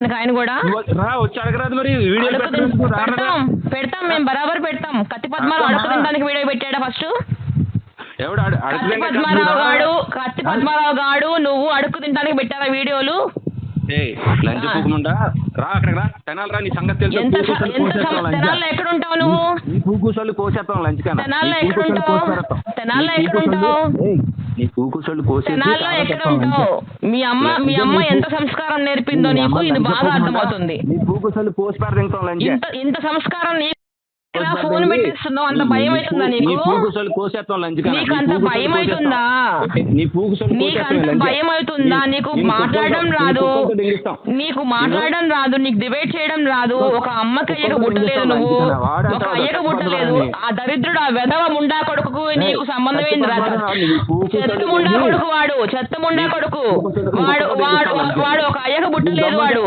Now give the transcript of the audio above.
ఆయన కూడా రా వచ్చి అడగరాదు మరి వీడియో పెడతాం పెడతాం మేము బరాబర్ పెడతాం. కత్తి పద్మారావు అడుగు తినడానికి వీడియో పెట్టాడా ఫస్ట్? ఎవడు కత్తి పద్మారావు గాడు నువ్వు అడుగు తినడానికి పెట్టారా వీడియోలు? లంచ్ పూకుముండా రా అక్కడికి రా తెనాలి రా నీ సంగతి తెలుసు. తెనాల్లో ఎక్కడ ఉంటావు నువ్వు? పూకూసోళ్ళు కోసేస్తాం లంచ్ కన్నా. తెనాల్లో ఎక్కడ ఉంటావు? తెనాల్లో ఎక్కడ ఉంటావు? నీ పూకూసోళ్ళు కోసే తెనాల్లో ఎక్కడ ఉంటావు? మీ అమ్మ ఎంత సంస్కారం నేర్పిందో నీకు ఇది బాగా అర్థమవుతుంది. నీ పూకూసోళ్ళు కోసి పెడతాం లంచ్. ఇంత సంస్కారం ఫోన్ పెట్టిస్తున్నావు, అంత భయం అవుతుందా నీకు? నీకు అంత భయం అవుతుందా? నీకు అంత భయం అవుతుందా? నీకు మాట్లాడడం రాదు, నీకు డిబేట్ చేయడం రాదు. ఒక అమ్మకి అయ్యక పుట్టలేదు నువ్వు, ఒక అయ్యక పుట్టలేదు. ఆ దరిద్రుడు ఆ వెధవ ముండా కొడుకు నీకు సంబంధం ఏంది రా? చెత్త ముండా కొడుకు వాడు, చెత్త ముండా కొడుకు వాడు. వాడు ఒక అయ్యక పుట్టలేదు వాడు.